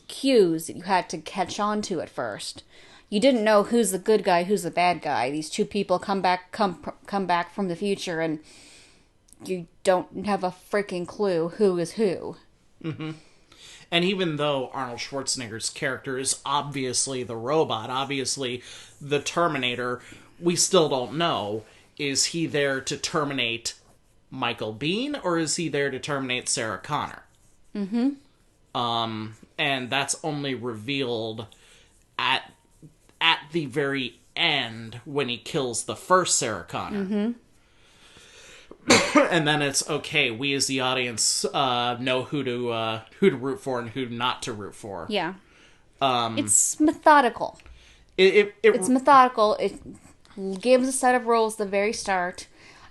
cues that you had to catch on to at first. You didn't know who's the good guy, who's the bad guy. These 2 people come back from the future, and you don't have a freaking clue who is who. Mm-hmm. And even though Arnold Schwarzenegger's character is obviously the robot, obviously the Terminator, we still don't know, is he there to terminate Michael Biehn, or is he there to terminate Sarah Connor? Mm-hmm. And that's only revealed at the very end when he kills the first Sarah Connor. Mm-hmm. And then it's okay. We as the audience know who to root for and who not to root for. Yeah, it's methodical. It's methodical. It gives a set of rules at the very start,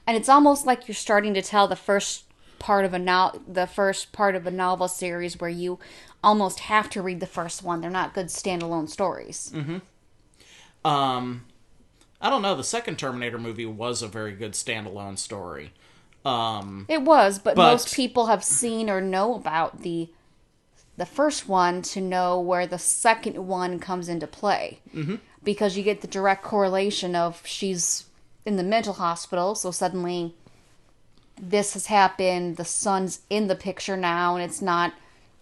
and it's almost like you're starting to tell the first part of a novel series where you almost have to read the first one. They're not good standalone stories. Mm-hmm. I don't know. The second Terminator movie was a very good standalone story. It was, but most people have seen or know about the the first one to know where the second one comes into play. Mm-hmm. Because you get the direct correlation of she's in the mental hospital, so suddenly this has happened, the son's in the picture now, and it's not,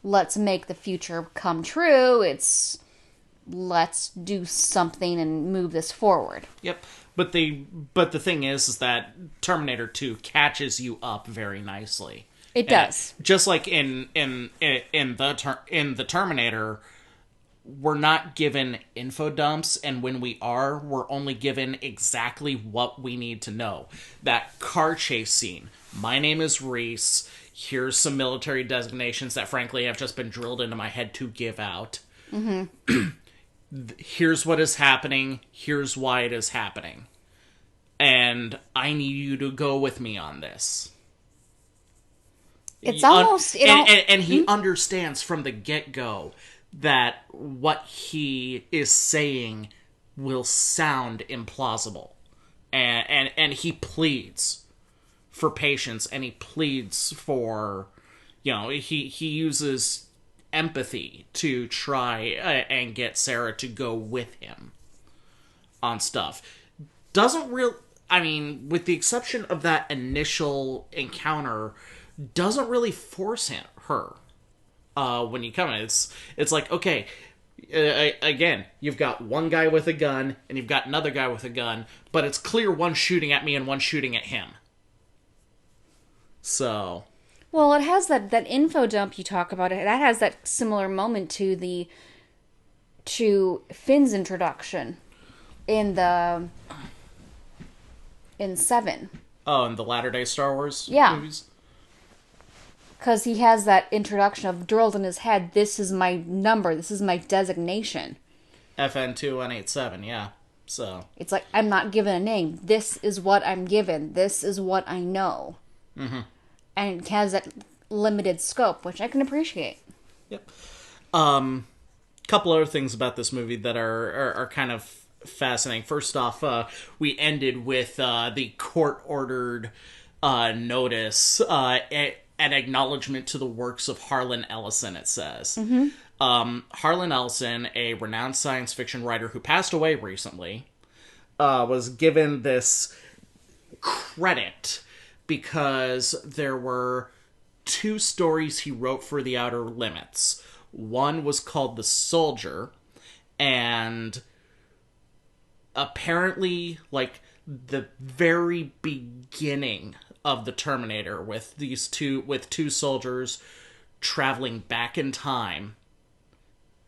let's make the future come true, it's, let's do something and move this forward. Yep. But the thing is that Terminator 2 catches you up very nicely. It does. Just like in the Terminator, we're not given info dumps, and when we are, we're only given exactly what we need to know. That car chase scene. My name is Reese. Here's some military designations that, frankly, have just been drilled into my head to give out. Mm-hmm. Here's what is happening. Here's why it is happening. And I need you to go with me on this. It's almost... And he understands from the get-go that what he is saying will sound implausible. And he pleads for patience, and he pleads for... he uses empathy to try and get Sarah to go with him on stuff. Doesn't with the exception of that initial encounter, doesn't really force her when you come in. It's like, okay, again, you've got one guy with a gun and you've got another guy with a gun, but it's clear one's shooting at me and one's shooting at him. So... Well, it has that info dump you talk about. That has that similar moment to Finn's introduction in 7. Oh, in the latter-day Star Wars movies? Because he has that introduction of drilled in his head, this is my number, this is my designation. FN2187, yeah. So it's like, I'm not given a name. This is what I'm given. This is what I know. Mm-hmm. And it has that limited scope, which I can appreciate. Yep. Couple other things about this movie that are kind of fascinating. First off, we ended with the court-ordered notice, an acknowledgement to the works of Harlan Ellison, it says. Mm-hmm. Harlan Ellison, a renowned science fiction writer who passed away recently, was given this credit because there were 2 stories he wrote for The Outer Limits. One was called The Soldier, and apparently, like, the very beginning of the Terminator, with two soldiers traveling back in time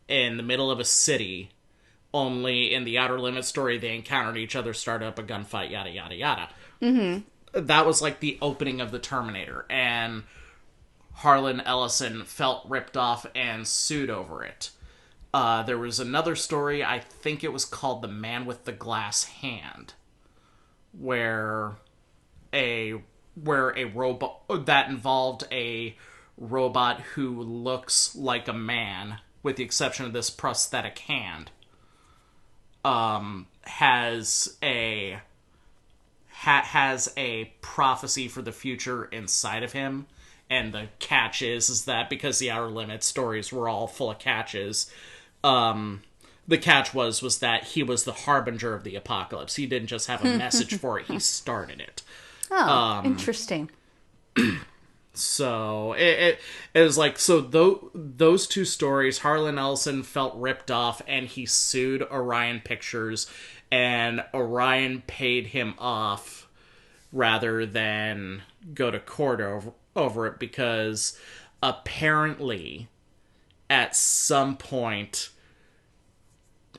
in the middle of a city, only in the Outer Limits story they encountered each other, started up a gunfight, yada yada yada. Mm-hmm. That was like the opening of the Terminator, and Harlan Ellison felt ripped off and sued over it. There was another story, I think it was called The Man with the Glass Hand, where a robot that involved a robot who looks like a man, with the exception of this prosthetic hand, has a prophecy for the future inside of him. And the catch is that because the Outer Limits stories were all full of catches, the catch was that he was the harbinger of the apocalypse. He didn't just have a message for it, he started it. Oh, interesting. So it was like, so those 2 stories, Harlan Ellison felt ripped off and he sued Orion Pictures, and Orion paid him off rather than go to court over it, because apparently at some point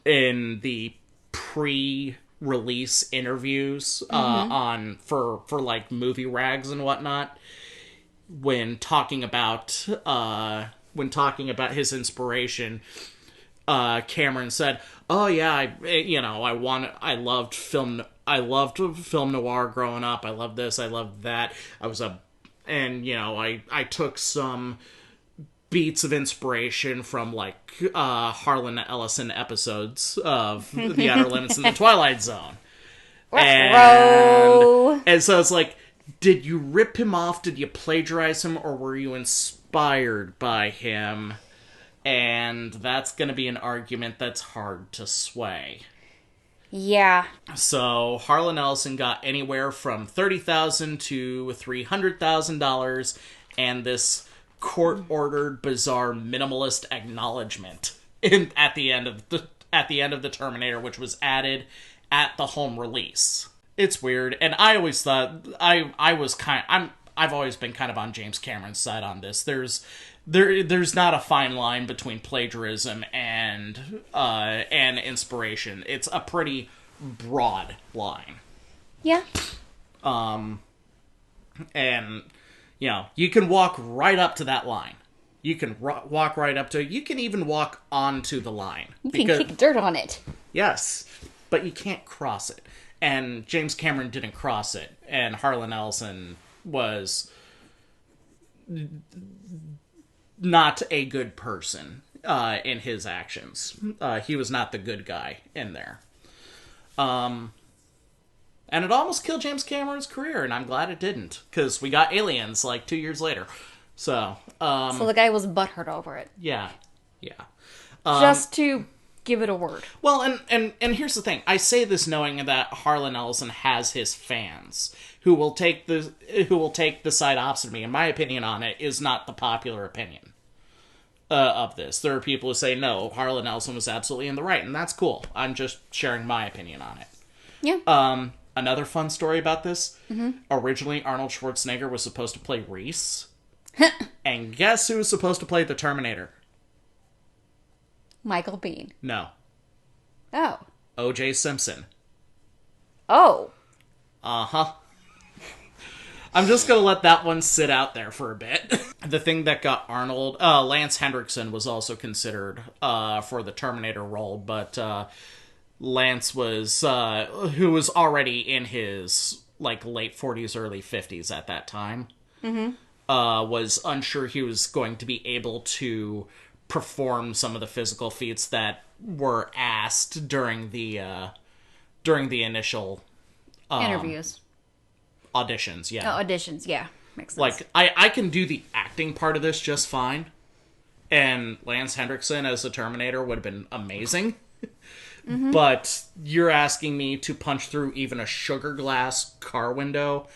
in the pre-release interviews for like movie rags and whatnot, when talking about his inspiration, Cameron said, "Oh yeah, I loved film noir growing up. I loved this. I loved that. I took some beats of inspiration from like Harlan Ellison episodes of The Outer Limits and The Twilight Zone." And so it's like, did you rip him off? Did you plagiarize him? Or were you inspired by him? And that's going to be an argument that's hard to sway. Yeah. So Harlan Ellison got anywhere from $30,000 to $300,000, and this court-ordered, bizarre, minimalist acknowledgement at the end of the Terminator, which was added at the home release. It's weird, and I always thought I've always been kind of on James Cameron's side on this. There's not a fine line between plagiarism and inspiration. It's a pretty broad line. Yeah. And you can walk right up to that line. You can walk right up to it. You can even walk onto the line. You can kick dirt on it. Yes, but you can't cross it. And James Cameron didn't cross it, and Harlan Ellison was not a good person in his actions. He was not the good guy in there. And it almost killed James Cameron's career, and I'm glad it didn't, because we got Aliens like 2 years later. So the guy was butthurt over it. Yeah. Just to give it a word. Well, and here's the thing. I say this knowing that Harlan Ellison has his fans who will take the side opposite of me. And my opinion on it is not the popular opinion of this. There are people who say, no, Harlan Ellison was absolutely in the right, and that's cool. I'm just sharing my opinion on it. Yeah. Another fun story about this. Mm-hmm. Originally, Arnold Schwarzenegger was supposed to play Reese. And guess who was supposed to play the Terminator? Michael Biehn. No. Oh. O.J. Simpson. Oh. Uh-huh. I'm just gonna let that one sit out there for a bit. The thing that got Arnold... Lance Henriksen was also considered for the Terminator role, but Lance was... who was already in his late 40s, early 50s at that time. Mm-hmm. Was unsure he was going to be able to perform some of the physical feats that were asked during the initial interviews, auditions. Yeah, auditions. Yeah, makes sense. I can do the acting part of this just fine, and Lance Henriksen as the Terminator would have been amazing. Mm-hmm. But you're asking me to punch through even a sugar glass car window.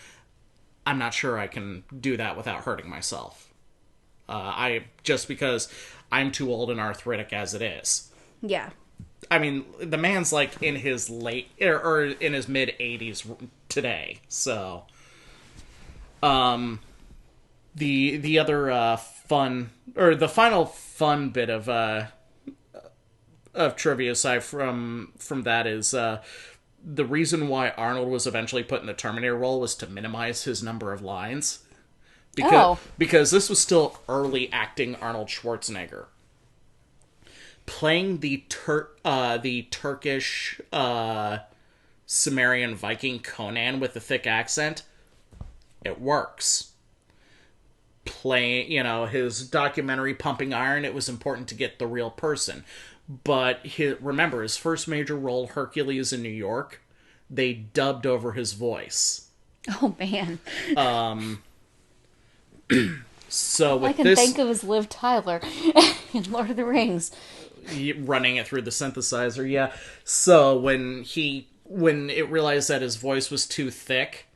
I'm not sure I can do that without hurting myself. Just because I'm too old and arthritic as it is. Yeah. I mean, the man's in his late or in his mid 80s today. So, the other fun or the final fun bit of trivia aside from that is the reason why Arnold was eventually put in the Terminator role was to minimize his number of lines. Because this was still early acting Arnold Schwarzenegger. Playing the Turkish Sumerian Viking Conan with a thick accent, it works. Playing, his documentary Pumping Iron, it was important to get the real person. But remember, his first major role, Hercules in New York, they dubbed over his voice. Oh, man. So with I can think of as Liv Tyler in Lord of the Rings. Running it through the synthesizer, yeah. So when it realized that his voice was too thick,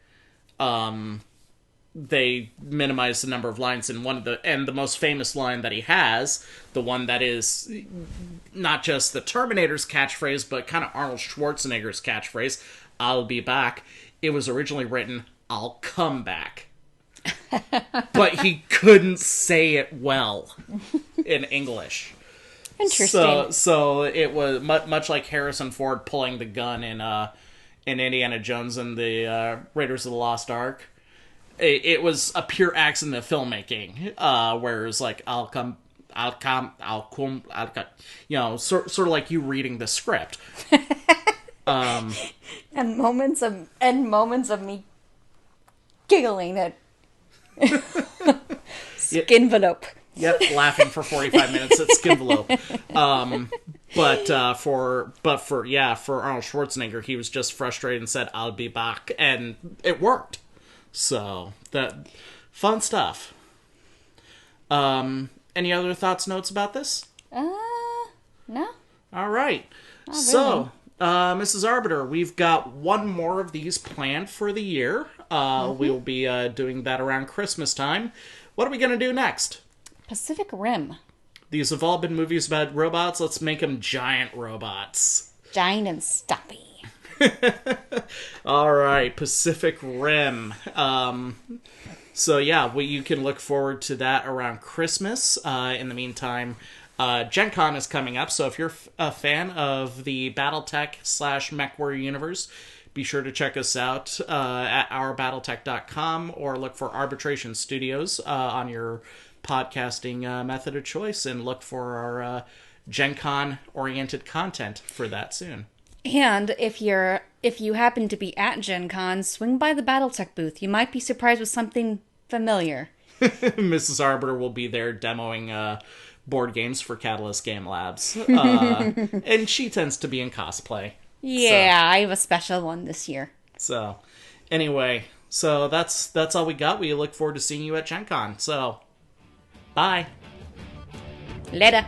they minimized the number of lines. And the most famous line that he has, the one that is not just the Terminator's catchphrase, but kind of Arnold Schwarzenegger's catchphrase, "I'll be back." It was originally written, "I'll come back." But he couldn't say it well in English. Interesting. So it was much like Harrison Ford pulling the gun in Indiana Jones and the Raiders of the Lost Ark. It was a pure accident of filmmaking, where it's I'll come, sort of like you reading the script. And moments of me giggling at Skinvelope. Yep, laughing for 45 minutes at Skinvelope. But for Arnold Schwarzenegger, he was just frustrated and said, "I'll be back," and it worked. So that fun stuff. Any other thoughts, notes about this? No. All right. really. So, Mrs. Arbiter, we've got one more of these planned for the year. We'll be doing that around Christmas time. What are we going to do next? Pacific Rim. These have all been movies about robots. Let's make them giant robots. Giant and stuffy. All right, Pacific Rim. So yeah, you can look forward to that around Christmas. In the meantime, Gen Con is coming up, so if you're a fan of the BattleTech / MechWarrior universe, be sure to check us out at ourbattletech.com or look for Arbitration Studios on your podcasting method of choice, and look for our Gen Con oriented content for that soon. And if you happen to be at Gen Con, swing by the BattleTech booth. You might be surprised with something familiar. Mrs. Arbiter will be there demoing board games for Catalyst Game Labs. And she tends to be in cosplay. Yeah, I have a special one this year. So, anyway, so that's all we got. We look forward to seeing you at Gen Con. So, bye. Later.